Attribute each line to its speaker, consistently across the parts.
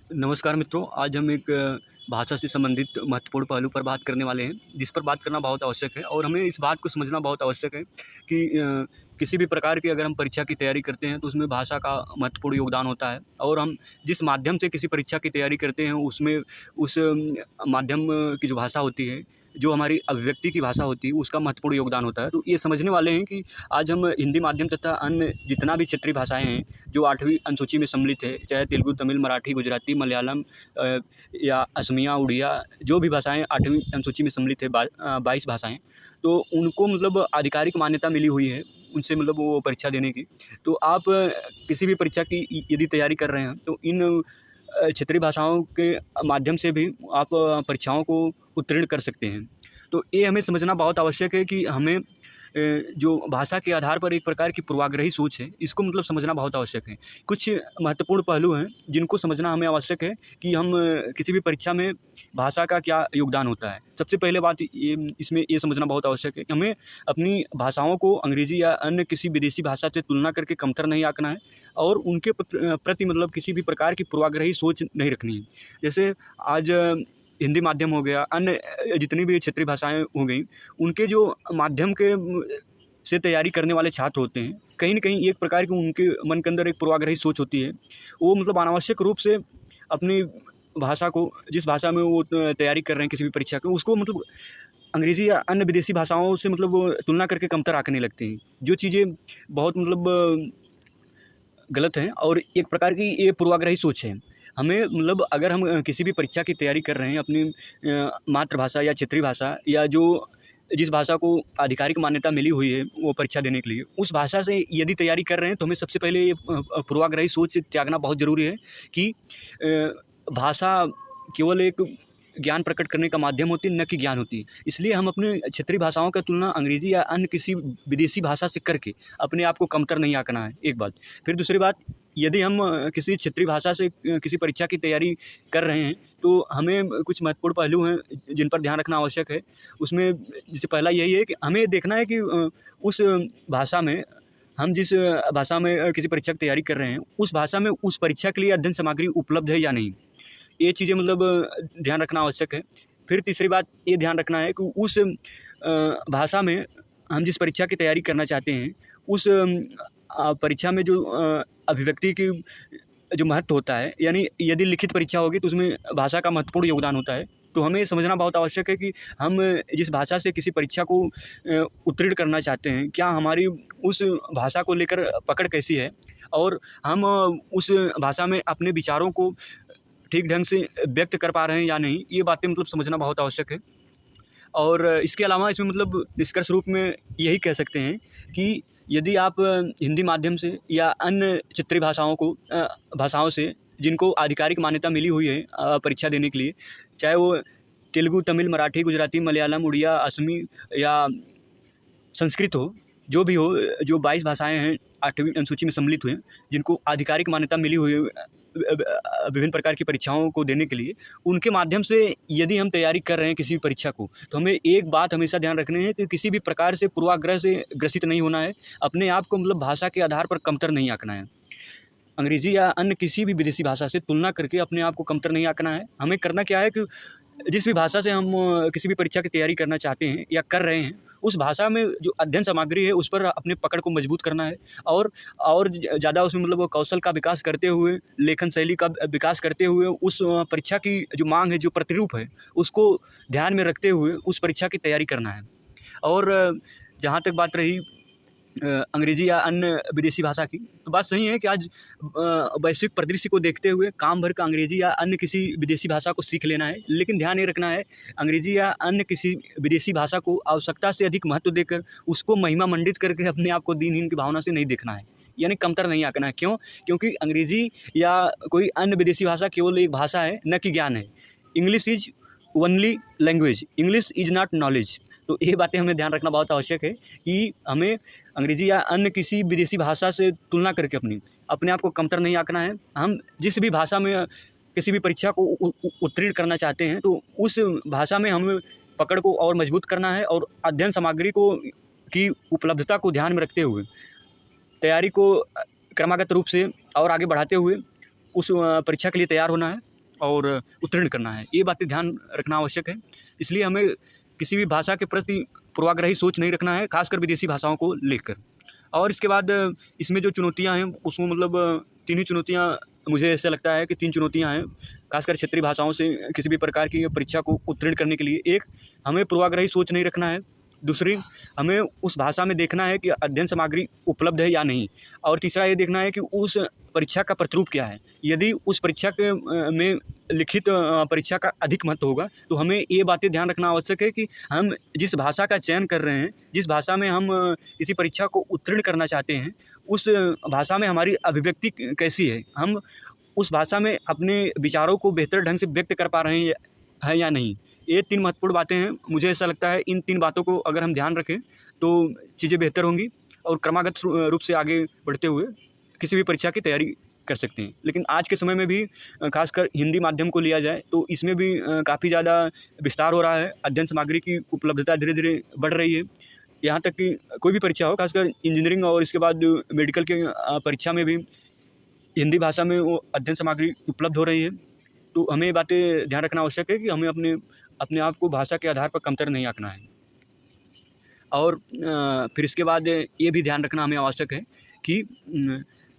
Speaker 1: नमस्कार मित्रों, आज हम एक भाषा से संबंधित महत्वपूर्ण पहलू पर बात करने वाले हैं, जिस पर बात करना बहुत आवश्यक है और हमें इस बात को समझना बहुत आवश्यक है कि किसी भी प्रकार की अगर हम परीक्षा की तैयारी करते हैं तो उसमें भाषा का महत्वपूर्ण योगदान होता है और हम जिस माध्यम से किसी परीक्षा की तैयारी करते हैं उसमें उस माध्यम की जो भाषा होती है, जो हमारी अभिव्यक्ति की भाषा होती है, उसका महत्वपूर्ण योगदान होता है। तो ये समझने वाले हैं कि आज हम हिंदी माध्यम तथा अन्य जितना भी क्षेत्रीय भाषाएँ हैं, जो 8वीं अनुसूची में सम्मिलित है, चाहे तेलुगु, तमिल, मराठी, गुजराती, मलयालम या असमिया, उड़िया, जो भी भाषाएँ 8वीं अनुसूची में सम्मिलित है, 22 भाषाएँ, तो उनको मतलब आधिकारिक मान्यता मिली हुई है, उनसे मतलब वो परीक्षा देने की। तो आप किसी भी परीक्षा की यदि तैयारी कर रहे हैं, तो इन क्षेत्रीय भाषाओं के माध्यम से भी आप परीक्षाओं को उत्तीर्ण कर सकते हैं। तो ये हमें समझना बहुत आवश्यक है कि हमें जो भाषा के आधार पर एक प्रकार की पूर्वाग्रही सोच है, इसको मतलब समझना बहुत आवश्यक है। कुछ महत्वपूर्ण पहलू हैं, जिनको समझना हमें आवश्यक है कि हम किसी भी परीक्षा में भाषा का क्या योगदान होता है। सबसे पहले बात ये इसमें ये समझना बहुत आवश्यक है कि हमें अपनी भाषाओं को अंग्रेज़ी या अन्य किसी विदेशी भाषा से तुलना करके कमतर नहीं आंकना है और उनके प्रति मतलब किसी भी प्रकार की पूर्वाग्रही सोच नहीं रखनी है। जैसे आज हिंदी माध्यम हो गया, अन्य जितनी भी क्षेत्रीय भाषाएँ हो गईं, उनके जो माध्यम के से तैयारी करने वाले छात्र होते हैं, कहीं न कहीं एक प्रकार की उनके मन के अंदर एक पूर्वाग्रही सोच होती है। वो मतलब अनावश्यक रूप से अपनी भाषा को, जिस भाषा में वो तैयारी कर रहे हैं किसी भी परीक्षा की, उसको मतलब अंग्रेज़ी या अन्य विदेशी भाषाओं से मतलब वो तुलना करके कमतर आंकने लगते हैं। जो चीज़ें बहुत मतलब गलत हैं और एक प्रकार की ये पूर्वाग्रही सोच है। हमें मतलब अगर हम किसी भी परीक्षा की तैयारी कर रहे हैं अपनी मातृभाषा या क्षेत्रीय भाषा या जो जिस भाषा को आधिकारिक मान्यता मिली हुई है वो परीक्षा देने के लिए, उस भाषा से यदि तैयारी कर रहे हैं तो हमें सबसे पहले ये पूर्वाग्रही सोच त्यागना बहुत ज़रूरी है कि भाषा केवल एक ज्ञान प्रकट करने का माध्यम होती है, न कि ज्ञान होती है। इसलिए हम अपने क्षेत्रीय भाषाओं का तुलना अंग्रेज़ी या अन्य किसी विदेशी भाषा से करके अपने आप को कमतर नहीं आंकना है, एक बात। फिर दूसरी बात, यदि हम किसी क्षेत्रीय भाषा से किसी परीक्षा की तैयारी कर रहे हैं, तो हमें कुछ महत्वपूर्ण पहलू हैं जिन पर ध्यान रखना आवश्यक है। उसमें जैसे पहला यही है कि हमें देखना है कि उस भाषा में हम जिस भाषा में किसी परीक्षा की तैयारी कर रहे हैं, उस भाषा में उस परीक्षा के लिए अध्ययन सामग्री उपलब्ध है या नहीं। ये चीज़ें मतलब ध्यान रखना आवश्यक है। फिर तीसरी बात ये ध्यान रखना है कि उस भाषा में हम जिस परीक्षा की तैयारी करना चाहते हैं, उस परीक्षा में जो अभिव्यक्ति की जो महत्व होता है, यानी यदि लिखित परीक्षा होगी तो उसमें भाषा का महत्वपूर्ण योगदान होता है। तो हमें समझना बहुत आवश्यक है कि हम जिस भाषा से किसी परीक्षा को उत्तीर्ण करना चाहते हैं, क्या हमारी उस भाषा को लेकर पकड़ कैसी है और हम उस भाषा में अपने विचारों को ठीक ढंग से व्यक्त कर पा रहे हैं या नहीं, ये बातें मतलब समझना बहुत आवश्यक है। और इसके अलावा इसमें मतलब निष्कर्ष रूप में यही कह सकते हैं कि यदि आप हिंदी माध्यम से या अन्य क्षेत्रीय भाषाओं से जिनको आधिकारिक मान्यता मिली हुई है परीक्षा देने के लिए, चाहे वो तेलुगु, तमिल, मराठी, गुजराती, मलयालम, उड़िया, असमी या संस्कृत हो, जो भी हो, जो 22 भाषाएँ हैं 8वीं अनुसूची में सम्मिलित हुए हैं, जिनको आधिकारिक मान्यता मिली हुई है विभिन्न प्रकार की परीक्षाओं को देने के लिए, उनके माध्यम से यदि हम तैयारी कर रहे हैं किसी भी परीक्षा को, तो हमें एक बात हमेशा ध्यान रखनी है कि किसी भी प्रकार से पूर्वाग्रह से ग्रसित नहीं होना है। अपने आप को मतलब भाषा के आधार पर कमतर नहीं आंकना है। अंग्रेज़ी या अन्य किसी भी विदेशी भाषा से तुलना करके अपने आप को कमतर नहीं आंकना है। हमें करना क्या है कि जिस भी भाषा से हम किसी भी परीक्षा की तैयारी करना चाहते हैं या कर रहे हैं, उस भाषा में जो अध्ययन सामग्री है उस पर अपने पकड़ को मजबूत करना है और ज़्यादा उसमें मतलब वो कौशल का विकास करते हुए, लेखन शैली का विकास करते हुए, उस परीक्षा की जो माँग है, जो प्रतिरूप है, उसको ध्यान में रखते हुए उस परीक्षा की तैयारी करना है। और जहाँ तक बात रही अंग्रेज़ी या अन्य विदेशी भाषा की, तो बात सही है कि आज वैश्विक परिदृश्य को देखते हुए काम भर का अंग्रेज़ी या अन्य किसी विदेशी भाषा को सीख लेना है, लेकिन ध्यान ये रखना है अंग्रेज़ी या अन्य किसी विदेशी भाषा को आवश्यकता से अधिक महत्व देकर उसको महिमा मंडित करके अपने आप को दीनहीन की भावना से नहीं देखना है, यानी कमतर नहीं आंकना है। क्यों? क्योंकि अंग्रेज़ी या कोई अन्य विदेशी भाषा केवल एक भाषा है, न कि ज्ञान है। English is only language, English is not knowledge. तो ये बातें हमें ध्यान रखना बहुत आवश्यक है कि हमें अंग्रेज़ी या अन्य किसी विदेशी भाषा से तुलना करके अपने आप को कमतर नहीं आंकना है। हम जिस भी भाषा में किसी भी परीक्षा को उत्तीर्ण करना चाहते हैं, तो उस भाषा में हमें पकड़ को और मजबूत करना है और अध्ययन सामग्री को की उपलब्धता को ध्यान में रखते हुए तैयारी को क्रमागत रूप से और आगे बढ़ाते हुए उस परीक्षा के लिए तैयार होना है। और उत्तीर्ण करना है। ये बातें ध्यान रखना आवश्यक है। इसलिए हमें किसी भी भाषा के प्रति पूर्वाग्रही सोच नहीं रखना है, खासकर विदेशी भाषाओं को लेकर। और इसके बाद इसमें जो चुनौतियाँ हैं उसमें मतलब 3 ही चुनौतियाँ, मुझे ऐसा लगता है कि 3 चुनौतियाँ हैं, खासकर क्षेत्रीय भाषाओं से किसी भी प्रकार की परीक्षा को उत्तीर्ण करने के लिए। एक, हमें पूर्वाग्रही सोच नहीं रखना है। दूसरी, हमें उस भाषा में देखना है कि अध्ययन सामग्री उपलब्ध है या नहीं। और तीसरा ये देखना है कि उस परीक्षा का प्रतिरूप क्या है। यदि उस परीक्षा के में लिखित परीक्षा का अधिक महत्व होगा, तो हमें ये बातें ध्यान रखना आवश्यक है कि हम जिस भाषा का चयन कर रहे हैं, जिस भाषा में हम किसी परीक्षा को उत्तीर्ण करना चाहते हैं, उस भाषा में हमारी अभिव्यक्ति कैसी है, हम उस भाषा में अपने विचारों को बेहतर ढंग से व्यक्त कर पा रहे हैं या नहीं। ये 3 महत्वपूर्ण बातें हैं। मुझे ऐसा लगता है इन 3 बातों को अगर हम ध्यान रखें तो चीज़ें बेहतर होंगी और क्रमागत रूप से आगे बढ़ते हुए किसी भी परीक्षा की तैयारी कर सकते हैं। लेकिन आज के समय में भी खासकर हिंदी माध्यम को लिया जाए तो इसमें भी काफ़ी ज़्यादा विस्तार हो रहा है। अध्ययन सामग्री की उपलब्धता धीरे धीरे बढ़ रही है। यहाँ तक कि कोई भी परीक्षा हो, खासकर इंजीनियरिंग और इसके बाद मेडिकल के परीक्षा में भी हिंदी भाषा में वो अध्ययन सामग्री उपलब्ध हो रही है। तो हमें ये बातें ध्यान रखना आवश्यक है कि हमें अपने आप को भाषा के आधार पर कमतर नहीं आंकना है। और फिर इसके बाद ये भी ध्यान रखना हमें आवश्यक है कि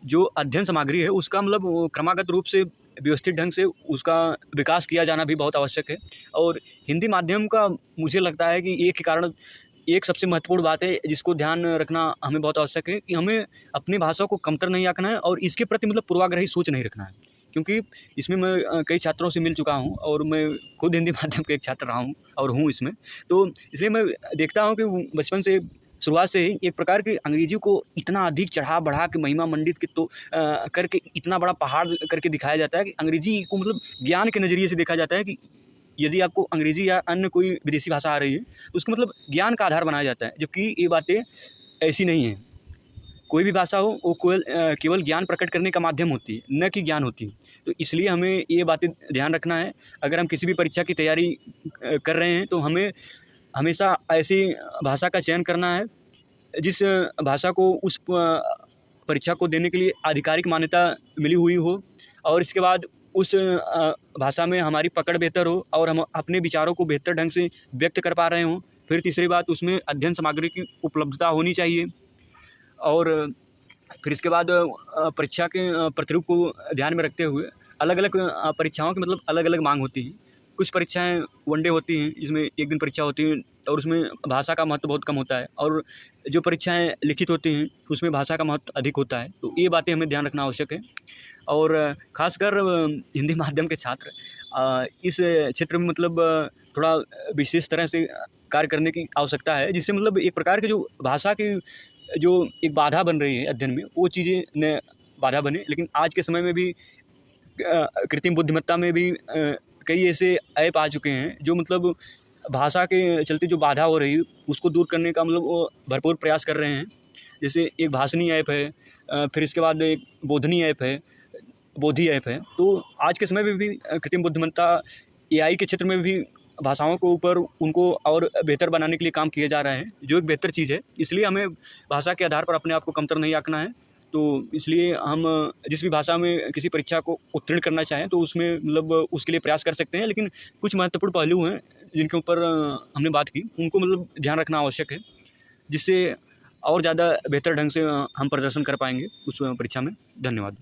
Speaker 1: जो अध्ययन सामग्री है उसका मतलब वो क्रमागत रूप से व्यवस्थित ढंग से उसका विकास किया जाना भी बहुत आवश्यक है। और हिंदी माध्यम का मुझे लगता है कि एक कारण, एक सबसे महत्वपूर्ण बात है जिसको ध्यान रखना हमें बहुत आवश्यक है कि हमें अपनी भाषा को कमतर नहीं आंकना है और इसके प्रति मतलब पूर्वाग्रही सोच नहीं रखना है। क्योंकि इसमें मैं कई छात्रों से मिल चुका हूँ और मैं खुद हिंदी माध्यम का एक छात्र रहा हूँ और हूँ इसमें। तो इसलिए मैं देखता हूँ कि बचपन से शुरुआत से ही एक प्रकार की अंग्रेजी को इतना अधिक चढ़ा बढ़ा के महिमा मंडित के तो करके इतना बड़ा पहाड़ करके दिखाया जाता है कि अंग्रेजी को मतलब ज्ञान के नज़रिए से देखा जाता है कि यदि आपको अंग्रेजी या अन्य कोई विदेशी भाषा आ रही है तो उसको मतलब ज्ञान का आधार बनाया जाता है, जबकि ये बातें ऐसी नहीं हैं। कोई भी भाषा हो वो केवल ज्ञान प्रकट करने का माध्यम होती है, न कि ज्ञान होती है। तो इसलिए हमें ये बातें ध्यान रखना है। अगर हम किसी भी परीक्षा की तैयारी कर रहे हैं तो हमें हमेशा ऐसी भाषा का चयन करना है जिस भाषा को उस परीक्षा को देने के लिए आधिकारिक मान्यता मिली हुई हो और इसके बाद उस भाषा में हमारी पकड़ बेहतर हो और हम अपने विचारों को बेहतर ढंग से व्यक्त कर पा रहे हों। फिर तीसरी बात, उसमें अध्ययन सामग्री की उपलब्धता होनी चाहिए। और फिर इसके बाद परीक्षा के प्रतिरूप को ध्यान में रखते हुए अलग अलग परीक्षाओं की मतलब अलग अलग मांग होती है। कुछ परीक्षाएं वनडे होती हैं जिसमें एक दिन परीक्षा होती है और उसमें भाषा का महत्व बहुत कम होता है, और जो परीक्षाएं लिखित होती हैं उसमें भाषा का महत्व अधिक होता है। तो ये बातें हमें ध्यान रखना आवश्यक है। और खासकर हिंदी माध्यम के छात्र इस क्षेत्र में मतलब थोड़ा विशेष तरह से कार्य करने की आवश्यकता है, जिससे मतलब एक प्रकार की जो भाषा की जो एक बाधा बन रही है अध्ययन में, वो चीज़ें न बाधा बने। लेकिन आज के समय में भी कृत्रिम बुद्धिमत्ता में भी कई ऐसे ऐप आ चुके हैं जो मतलब भाषा के चलते जो बाधा हो रही है उसको दूर करने का मतलब वो भरपूर प्रयास कर रहे हैं। जैसे एक भाषिनी ऐप है, फिर इसके बाद एक बोधनी ऐप है, बोधि ऐप है। तो आज के समय में भी कृत्रिम बुद्धिमत्ता एआई के क्षेत्र में भी भाषाओं को ऊपर उनको और बेहतर बनाने के लिए काम किए जा रहे हैं, जो एक बेहतर चीज़ है। इसलिए हमें भाषा के आधार पर अपने आप को कमतर नहीं आंकना है। तो इसलिए हम जिस भी भाषा में किसी परीक्षा को उत्तीर्ण करना चाहें तो उसमें मतलब उसके लिए प्रयास कर सकते हैं। लेकिन कुछ महत्वपूर्ण पहलू हैं जिनके ऊपर हमने बात की, उनको मतलब ध्यान रखना आवश्यक है, जिससे और ज़्यादा बेहतर ढंग से हम प्रदर्शन कर पाएंगे उस परीक्षा में। धन्यवाद।